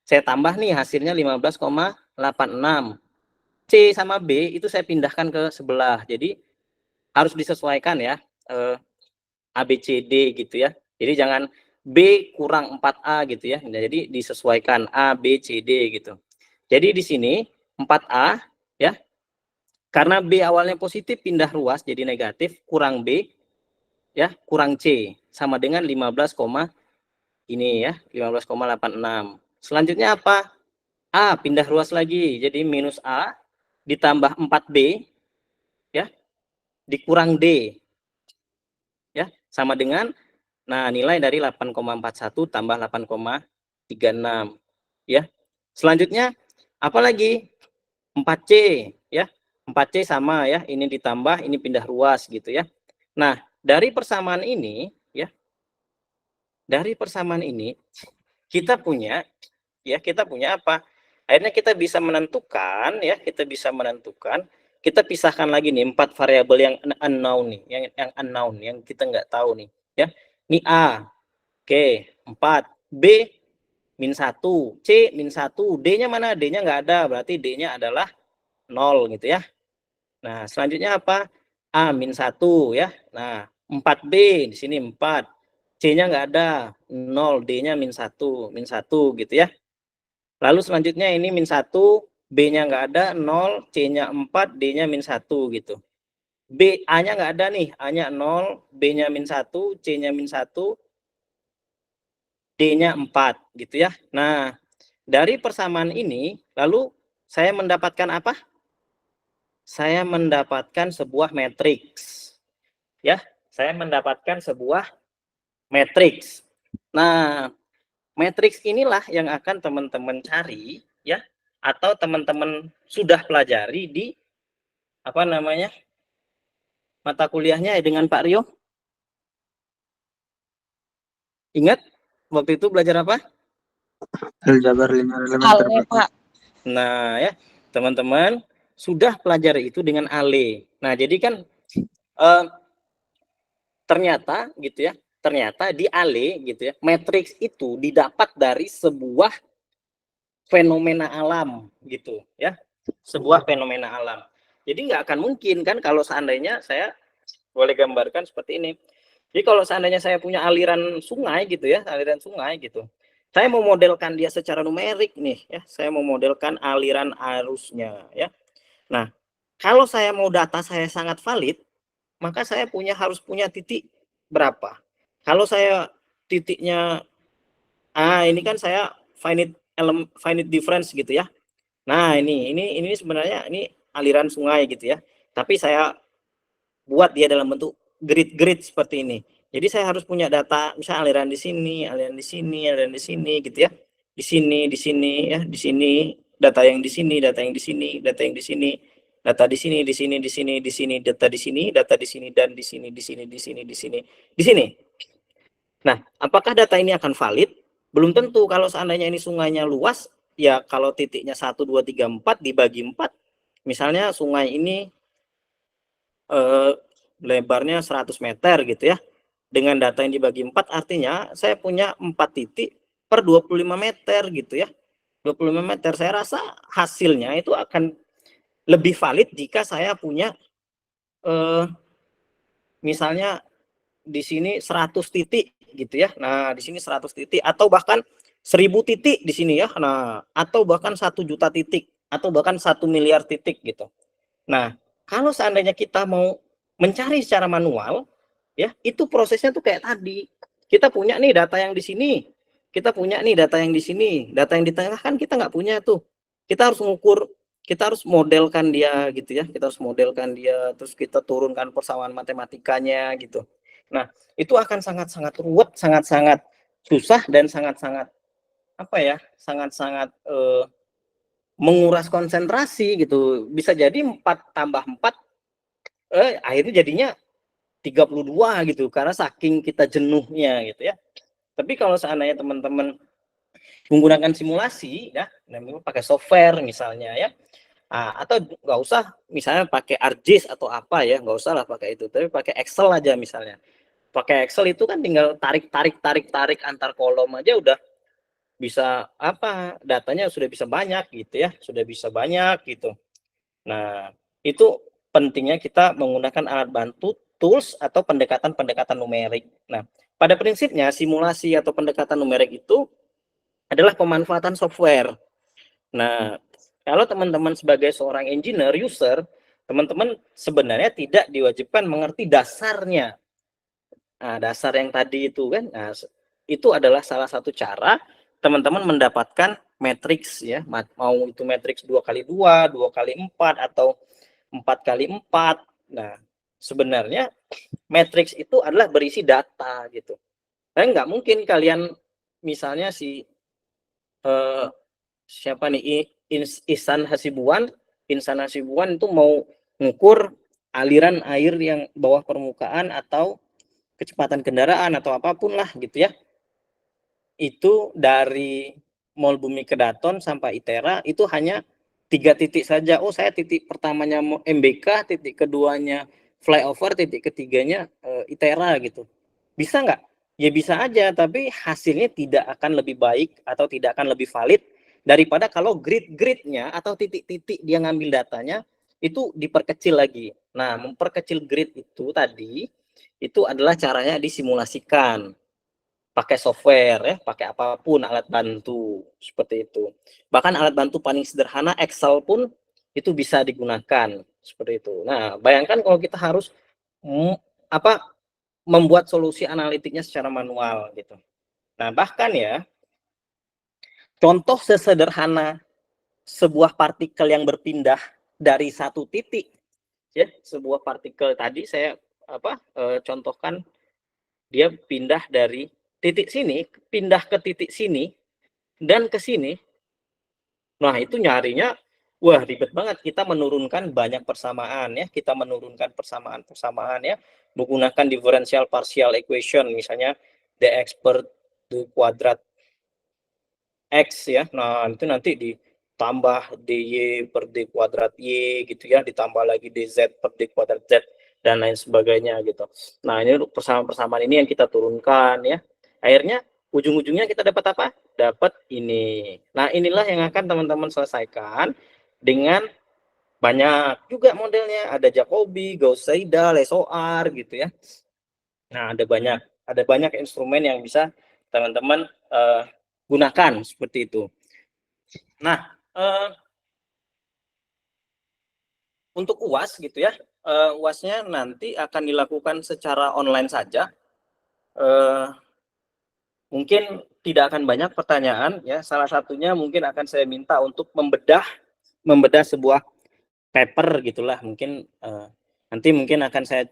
Saya tambah nih hasilnya 15,86. C sama B itu saya pindahkan ke sebelah. Jadi harus disesuaikan ya. ABCD gitu ya. Jadi jangan B kurang 4A gitu ya. Nah, jadi disesuaikan A, B, C, D gitu. Jadi di sini 4A ya. Karena B awalnya positif pindah ruas jadi negatif, kurang B ya, kurang C sama dengan 15, ini ya, 15,86. Selanjutnya apa? A pindah ruas lagi jadi minus A ditambah 4B ya, dikurang D ya, sama dengan nilai dari 8,41 tambah 8,36 ya. Selanjutnya apa lagi? 4C ya. 4C sama ya, ini ditambah, ini pindah ruas gitu ya. Nah, dari persamaan ini ya, dari persamaan ini kita punya apa? Akhirnya kita bisa menentukan ya, kita pisahkan lagi nih 4 variabel yang unknown nih, yang unknown, yang kita nggak tahu nih ya. Ini A, oke, 4, B min 1, C min 1, D-nya mana? D-nya nggak ada, berarti D-nya adalah 0 gitu ya. Nah, selanjutnya apa? A min 1 ya. Nah, 4B di sini 4. C-nya nggak ada, 0, D-nya min 1 gitu ya. Lalu selanjutnya ini min 1, B-nya nggak ada, 0, C-nya 4, D-nya min 1 gitu. B, A-nya nggak ada nih, A-nya 0, B-nya min 1, C-nya min 1, D-nya 4 gitu ya. Nah, dari persamaan ini, lalu saya mendapatkan apa? Saya mendapatkan sebuah matriks. Ya, saya mendapatkan sebuah matriks. Nah, matriks inilah yang akan teman-teman cari ya, atau teman-teman sudah pelajari di apa namanya? Mata kuliahnya dengan Pak Rio. Ingat waktu itu belajar apa? Aljabar linear elementer, Pak. Nah, ya, teman-teman sudah pelajari itu dengan Ale. Nah, jadi kan ternyata gitu ya, ternyata di Ale gitu ya, matriks itu didapat dari sebuah fenomena alam gitu ya, sebuah fenomena alam. Jadi nggak akan mungkin kan kalau seandainya saya boleh gambarkan seperti ini. Jadi kalau seandainya saya punya aliran sungai gitu ya, aliran sungai gitu, saya mau modelkan dia secara numerik nih ya, saya mau modelkan aliran arusnya ya. Nah, kalau saya mau data saya sangat valid, maka saya harus punya titik berapa. Kalau saya titiknya ini kan saya finite difference gitu ya. Nah, ini sebenarnya ini aliran sungai gitu ya. Tapi saya buat dia dalam bentuk grid seperti ini. Jadi saya harus punya data, misalnya aliran di sini, aliran di sini, aliran di sini gitu ya. Di sini ya, di sini, data yang di sini, data yang di sini, data yang di sini, data di sini, di sini, di sini, di sini, data di sini, data di sini, dan di sini, di sini, di sini, di sini, di sini. Nah, apakah data ini akan valid? Belum tentu. Kalau seandainya ini sungainya luas, ya kalau titiknya 1, 2, 3, 4 dibagi 4, misalnya sungai ini lebarnya 100 meter gitu ya. Dengan data yang dibagi 4 artinya saya punya 4 titik per 25 meter gitu ya. 25 meter, saya rasa hasilnya itu akan lebih valid jika saya punya misalnya di sini 100 titik gitu ya. Nah, di sini 100 titik atau bahkan 1000 titik di sini ya. Nah, atau bahkan 1 juta titik atau bahkan 1 miliar titik gitu. Nah, kalau seandainya kita mau mencari secara manual ya, itu prosesnya tuh kayak tadi. Kita punya nih data yang di sini. kita punya nih data yang di sini, data yang di tengah kan kita nggak punya tuh. Kita harus mengukur, kita harus modelkan dia gitu ya, kita harus modelkan dia, terus kita turunkan persamaan matematikanya gitu. Nah, itu akan sangat-sangat ruwet, sangat-sangat susah dan sangat-sangat apa ya, sangat-sangat menguras konsentrasi gitu. Bisa jadi 4 tambah 4 akhirnya jadinya 32 gitu karena saking kita jenuhnya gitu ya. Tapi kalau seandainya teman-teman menggunakan simulasi ya, pakai software misalnya ya, atau nggak usah misalnya pakai ArcGIS atau apa ya, nggak usah lah pakai itu, tapi pakai Excel aja misalnya. Pakai Excel itu kan tinggal tarik antar kolom aja udah bisa apa, datanya sudah bisa banyak gitu ya, sudah bisa banyak gitu. Nah, itu pentingnya kita menggunakan alat bantu, tools, atau pendekatan-pendekatan numerik. Nah, pada prinsipnya simulasi atau pendekatan numerik itu adalah pemanfaatan software. Nah, kalau teman-teman sebagai seorang engineer, user, teman-teman sebenarnya tidak diwajibkan mengerti dasarnya. Nah, dasar yang tadi itu kan, nah, itu adalah salah satu cara teman-teman mendapatkan matriks ya, mau itu matriks 2x2, 2x4, atau 4x4. Nah, sebenarnya matriks itu adalah berisi data gitu. Dan nggak mungkin kalian misalnya siapa nih Insan Hasibuan itu mau ngukur aliran air yang bawah permukaan atau kecepatan kendaraan atau apapun lah gitu ya. Itu dari Mall Bumi Kedaton sampai ITERA itu hanya 3 titik saja. Oh, saya titik pertamanya MBK, titik keduanya flyover, titik ketiganya ITERA gitu. Bisa nggak? Ya bisa aja, tapi hasilnya tidak akan lebih baik atau tidak akan lebih valid daripada kalau grid-gridnya atau titik-titik dia ngambil datanya itu diperkecil lagi. Nah, memperkecil grid itu tadi itu adalah caranya disimulasikan pakai software ya, pakai apapun alat bantu seperti itu. Bahkan alat bantu paling sederhana Excel pun itu bisa digunakan seperti itu. Nah, bayangkan kalau kita harus apa membuat solusi analitiknya secara manual gitu. Nah, bahkan ya contoh sesederhana sebuah partikel yang berpindah dari satu titik ya, sebuah partikel tadi saya contohkan dia pindah dari titik sini pindah ke titik sini dan ke sini. Nah, itu nyarinya wah ribet banget. Kita menurunkan banyak persamaan ya, kita menurunkan persamaan-persamaan ya menggunakan differential partial equation misalnya dx per d kuadrat x ya. Nah, itu nanti ditambah dy per d kuadrat y gitu ya, ditambah lagi dz per d kuadrat z dan lain sebagainya gitu. Nah, ini persamaan-persamaan ini yang kita turunkan ya. Akhirnya ujung-ujungnya kita dapat apa? Dapat ini. Nah, inilah yang akan teman-teman selesaikan dengan banyak juga modelnya. Ada Jacobi, Gauss-Seidel, LSOR gitu ya. Nah, ada banyak instrumen yang bisa teman-teman gunakan seperti itu. Nah, untuk UAS gitu ya, UASnya nanti akan dilakukan secara online saja. Mungkin tidak akan banyak pertanyaan ya. Salah satunya mungkin akan saya minta untuk membedah sebuah paper gitulah. Mungkin nanti mungkin akan saya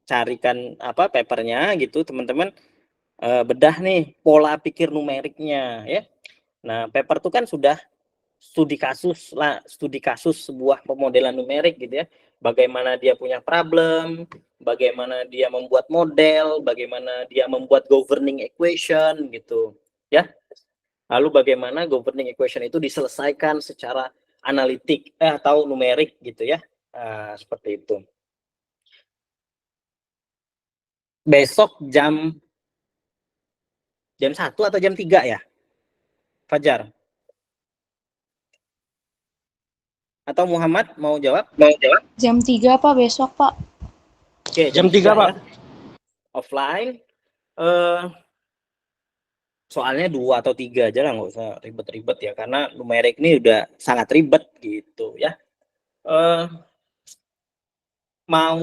carikan apa papernya gitu, teman-teman bedah nih pola pikir numeriknya ya. Nah, paper itu kan sudah studi kasus sebuah pemodelan numerik gitu ya, bagaimana dia punya problem, bagaimana dia membuat model, bagaimana dia membuat governing equation gitu ya, lalu bagaimana governing equation itu diselesaikan secara analitik atau numerik gitu ya. Seperti itu. Besok jam 1 atau jam 3 ya Fajar? Atau Muhammad mau jawab? Jam 3 Pak, besok Pak. Oke, Jam 3 Pak. Ya. Offline. Soalnya 2 atau 3 aja lah, nggak usah ribet-ribet ya, karena numerik ini udah sangat ribet gitu ya. Mau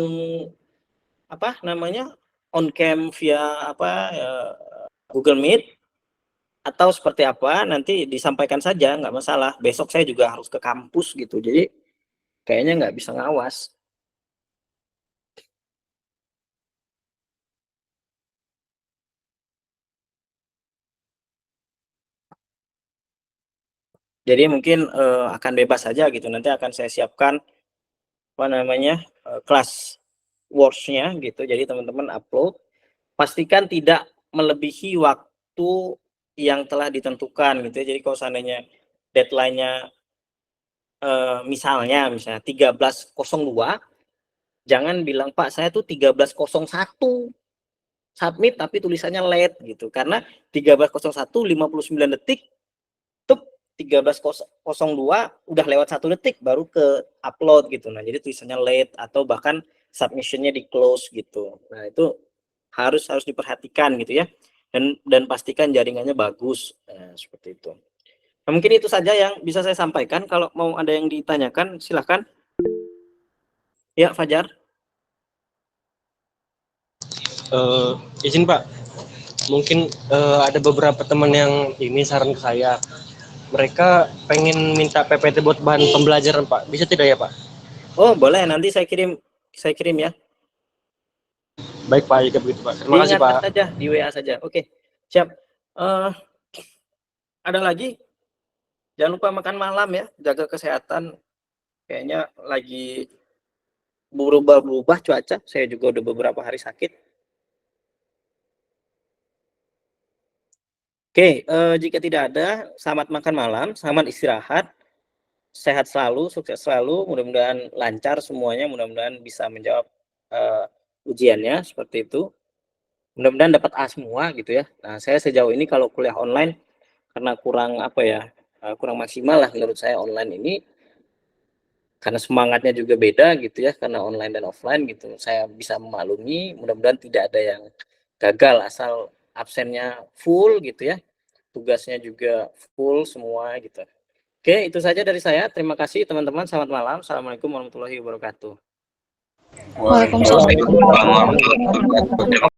apa namanya on cam via Google Meet atau seperti apa nanti disampaikan saja, nggak masalah. Besok saya juga harus ke kampus gitu, jadi kayaknya nggak bisa ngawas. Jadi mungkin akan bebas saja gitu. Nanti akan saya siapkan apa namanya kelas works-nya gitu. Jadi teman-teman upload, pastikan tidak melebihi waktu yang telah ditentukan gitu ya. Jadi kalau seandainya deadline-nya misalnya 13.02, jangan bilang Pak saya tuh 13.01 submit tapi tulisannya late gitu. Karena 13.01 59 detik tuh 13.02 udah lewat 1 detik baru ke upload gitu. Nah, jadi tulisannya late atau bahkan submission-nya di close gitu. Nah, itu harus diperhatikan gitu ya. Dan pastikan jaringannya bagus. Nah, seperti itu. Nah, mungkin itu saja yang bisa saya sampaikan. Kalau mau ada yang ditanyakan, silahkan. Ya, Fajar. Izin Pak, mungkin ada beberapa teman yang ini saran ke saya. Mereka pengen minta PPT buat bahan pembelajaran Pak. Bisa tidak ya Pak? Oh, boleh. Nanti saya kirim ya. Baik Pak, jika begitu Pak. Terima kasih Pak. Saja di WA saja. Oke, siap. Ada lagi? Jangan lupa makan malam ya, jaga kesehatan. Kayaknya lagi berubah-ubah cuaca. Saya juga udah beberapa hari sakit. Oke, jika tidak ada, selamat makan malam, selamat istirahat, sehat selalu, sukses selalu, mudah-mudahan lancar semuanya, mudah-mudahan bisa menjawab ujiannya seperti itu. Mudah-mudahan dapat A semua gitu ya. Nah, saya sejauh ini kalau kuliah online karena kurang kurang maksimal lah menurut saya online ini, karena semangatnya juga beda gitu ya, karena online dan offline gitu. Saya bisa memaklumi, mudah-mudahan tidak ada yang gagal asal absennya full gitu ya. Tugasnya juga full semua gitu. Oke, itu saja dari saya. Terima kasih teman-teman. Selamat malam. Assalamualaikum warahmatullahi wabarakatuh. Waalaikumsalam. Waalaikumsalam warahmatullahi wabarakatuh.